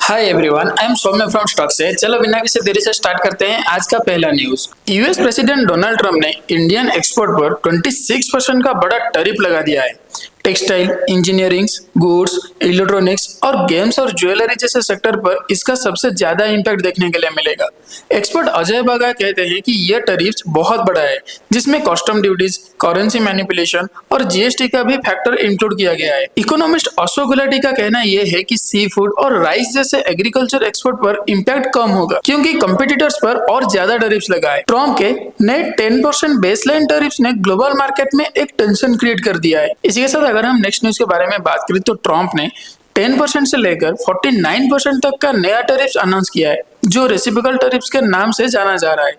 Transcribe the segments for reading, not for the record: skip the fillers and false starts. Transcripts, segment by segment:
Hi everyone, I am Saumya from stock से। चलो बिना किसी देरी से स्टार्ट करते हैं आज का पहला news. US president Donald Trump ने इंडियन एक्सपोर्ट पर 26% का बड़ा टैरिफ लगा दिया है। टेक्सटाइल, इंजीनियरिंग, गुड्स, इलेक्ट्रॉनिक्स और गेम्स और ज्वेलरी जैसे सेक्टर पर इसका सबसे ज्यादा इम्पैक्ट देखने के लिए मिलेगा। एक्सपर्ट अजय बगा कहते हैं कि यह टैरिफ बहुत बड़ा है, जिसमें कस्टम ड्यूटीज, करेंसी मैनिपुलेशन और जीएसटी का भी फैक्टर इंक्लूड किया गया है। इकोनॉमिस्ट अशोक गुलाटी का कहना यह है कि सी फूड और राइस जैसे एग्रीकल्चर एक्सपोर्ट पर इम्पैक्ट कम होगा, क्योंकि कंपटीटर्स पर और ज्यादा टैरिफ्स लगाए। ट्रम्प के नए 10% बेसलाइन टैरिफ्स ने ग्लोबल मार्केट में एक टेंशन क्रिएट कर दिया है। इसी के साथ अगर हम नेक्स्ट न्यूज के बारे में बात करें तो ट्रम्प ने 10% से लेकर 49% तक का नया टैरिफ अनाउंस किया है, जो रेसिप्रोकल टैरिफ्स के नाम से जाना जा रहा है।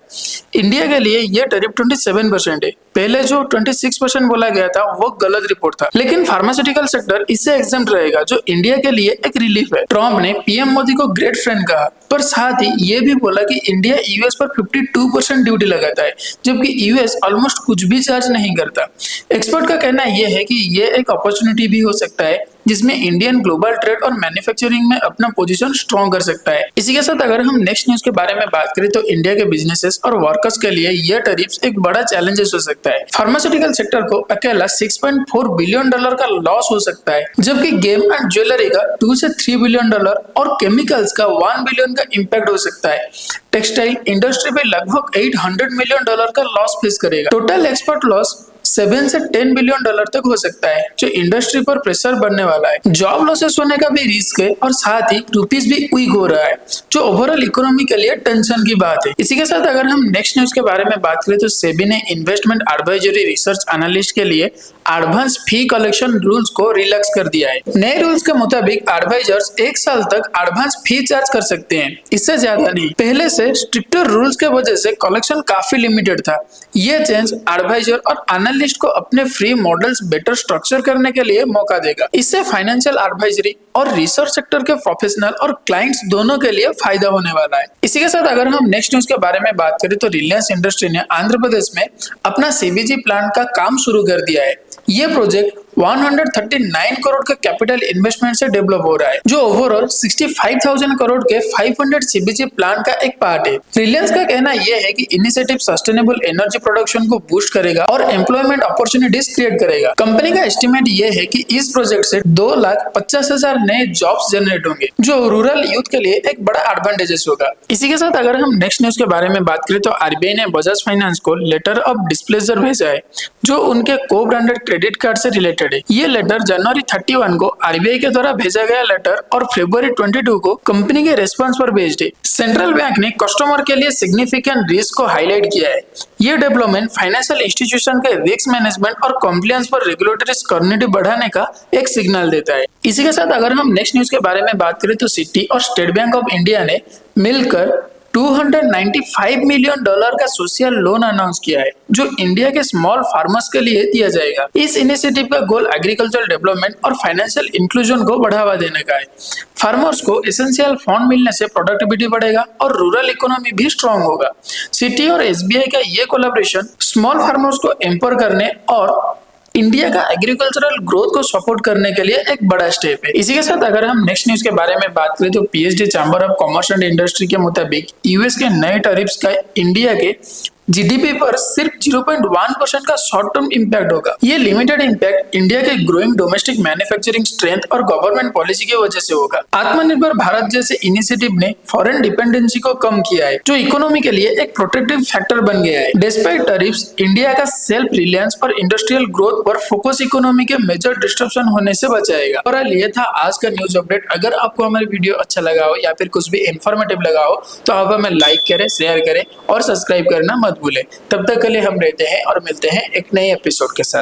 इंडिया के लिए यह टैरिफ 27% है। पहले जो 26% बोला गया था वो गलत रिपोर्ट था, लेकिन फार्मास्यूटिकल सेक्टर इससे एग्जम्प्ट रहेगा, जो इंडिया के लिए एक रिलीफ है। ट्रम्प ने पीएम मोदी को ग्रेट फ्रेंड कहा, पर साथ ही ये भी बोला कि इंडिया यूएस पर 52% ड्यूटी लगाता है, जबकि यूएस ऑलमोस्ट कुछ भी चार्ज नहीं करता। एक्सपर्ट का कहना यह है कि ये एक अपॉर्चुनिटी भी हो सकता है, जिसमें इंडियन ग्लोबल ट्रेड और मैन्युफैक्चरिंग में अपना पोजीशन स्ट्रॉन्ग कर सकता है। इसी के साथ अगर हम नेक्स्ट न्यूज के बारे में बात करें तो इंडिया के बिजनेसेस और वर्कर्स के लिए यह टैरिफ एक बड़ा चैलेंजेस हो सकता है। फार्मास्यूटिकल सेक्टर को अकेला $6.4 बिलियन का लॉस हो सकता है, जबकि गेम एंड ज्वेलरी का $2 से $3 बिलियन और केमिकल्स का $1 बिलियन का इम्पैक्ट हो सकता है। टेक्सटाइल इंडस्ट्री पे लगभग $800 मिलियन का लॉस फेस करेगा। टोटल एक्सपोर्ट लॉस $7 से $10 बिलियन तक हो सकता है, जो इंडस्ट्री पर प्रेशर बढ़ने वाला है। जॉब लॉसेस होने का भी रिस्क है और साथ ही रुपीस भी वीक हो रहा है, जो ओवरऑल इकोनॉमी के लिए टेंशन की बात है। इसी के साथ अगर हम नेक्स्ट न्यूज के बारे में बात करें तो सेबी ने इन्वेस्टमेंट एडवाइजरी रिसर्च एनालिस्ट के लिए एडवांस फी कलेक्शन रूल्स को रिलैक्स कर दिया है। नए रूल्स के मुताबिक एडवाइजर्स 1 साल तक एडवांस फी चार्ज कर सकते हैं, इससे ज्यादा नहीं। पहले से स्ट्रिक्टर रूल्स के वजह से कलेक्शन काफी लिमिटेड था। यह चेंज एडवाइजर और एनालिस्ट को अपने फ्री मॉडल्स बेटर स्ट्रक्चर करने के लिए मौका देगा। इससे फाइनेंशियल एडवाइजरी और रिसर्च सेक्टर के प्रोफेशनल और क्लाइंट्स दोनों के लिए फायदा होने वाला है। इसी के साथ अगर हम नेक्स्ट न्यूज के बारे में बात करें तो रिलायंस इंडस्ट्री ने आंध्र प्रदेश में अपना सीबीजी प्लांट का काम शुरू कर दिया है। यह प्रोजेक्ट 139 करोड़ के कैपिटल इन्वेस्टमेंट से डेवलप हो रहा है, जो ओवरऑल 65,000 करोड़ के 500 सीबीजी प्लांट का एक पार्ट है। रिलायंस का कहना यह है कि इनिशिएटिव सस्टेनेबल एनर्जी प्रोडक्शन को बूस्ट करेगा और एम्प्लॉयमेंट अपॉर्चुनिटीज क्रिएट करेगा। कंपनी का एस्टिमेट यह है कि इस प्रोजेक्ट से 2,50,000 नए जॉब्स जनरेट होंगे, जो रूरल यूथ के लिए एक बड़ा एडवांटेजेस होगा। इसी के साथ अगर हम नेक्स्ट न्यूज के बारे में बात करें तो आरबीआई ने बजाज फाइनेंस को लेटर ऑफ डिस्प्लेजर भेजा है, जो उनके को ब्रांडेड क्रेडिट कार्ड से रिलेटेड है। ये लेटर जनवरी 31 को आरबीआई के द्वारा भेजा गया लेटर और फरवरी 22 को कंपनी के रेस्पॉन्स पर भेज दी। सेंट्रल बैंक ने कस्टमर के लिए सिग्निफिकेंट रिस्क को हाईलाइट किया है। ये डेवलपमेंट फाइनेंशियल इंस्टीट्यूशन के रिस्क मैनेजमेंट और कॉम्प्लायंस पर रेगुलेटरी स्क्रूटिनी बढ़ाने का एक सिग्नल देता है। इसी के साथ अगर हम नेक्स्ट न्यूज के बारे में बात करें तो सिटी और स्टेट बैंक ऑफ इंडिया ने मिलकर $295 मिलियन का सोशल लोन अनाउंस किया है, जो इंडिया के स्मॉल फार्मर्स के लिए दिया जाएगा। इस इनिशिएटिव का गोल एग्रीकल्चर डेवलपमेंट और फाइनेंशियल इंक्लूजन को बढ़ावा देने का है। फार्मर्स को एसेंशियल फंड मिलने से प्रोडक्टिविटी बढ़ेगा और रूरल इकोनॉमी भी स्ट्रांग होगा। सिटी और एसबीआई का ये कोलैबोरेशन स्मॉल फार्मर्स को एम्पावर करने और इंडिया का एग्रीकल्चरल ग्रोथ को सपोर्ट करने के लिए एक बड़ा स्टेप है। इसी के साथ अगर हम नेक्स्ट न्यूज के बारे में बात करें तो PhD chamber of commerce and industry के मुताबिक यूएस के नए टैरिफ्स का इंडिया के जीडीपी पर सिर्फ 0.1% का शॉर्ट टर्म इम्पैक्ट होगा। ये लिमिटेड इम्पैक्ट इंडिया के ग्रोइंग डोमेस्टिक मैन्युफैक्चरिंग स्ट्रेंथ और गवर्नमेंट पॉलिसी की वजह से होगा। आत्मनिर्भर भारत जैसे इनिशिएटिव ने फॉरेन डिपेंडेंसी को कम किया है, जो इकोनॉमी के लिए एक प्रोटेक्टिव फैक्टर बन गया है। डिस्पाइट टैरिफ्स, इंडिया का सेल्फ रिलायंस और इंडस्ट्रियल ग्रोथ पर फोकस इकोनॉमी के मेजर डिस्ट्रप्शन होने से बचाएगा। और ये था आज का न्यूज अपडेट। अगर आपको हमारी वीडियो अच्छा लगा हो या फिर कुछ भी इंफॉर्मेटिव लगा हो तो आप हमें लाइक करें, शेयर करें और सब्सक्राइब करना मत भूलें। तब तक के लिए हम रहते हैं और मिलते हैं एक नए एपिसोड के साथ।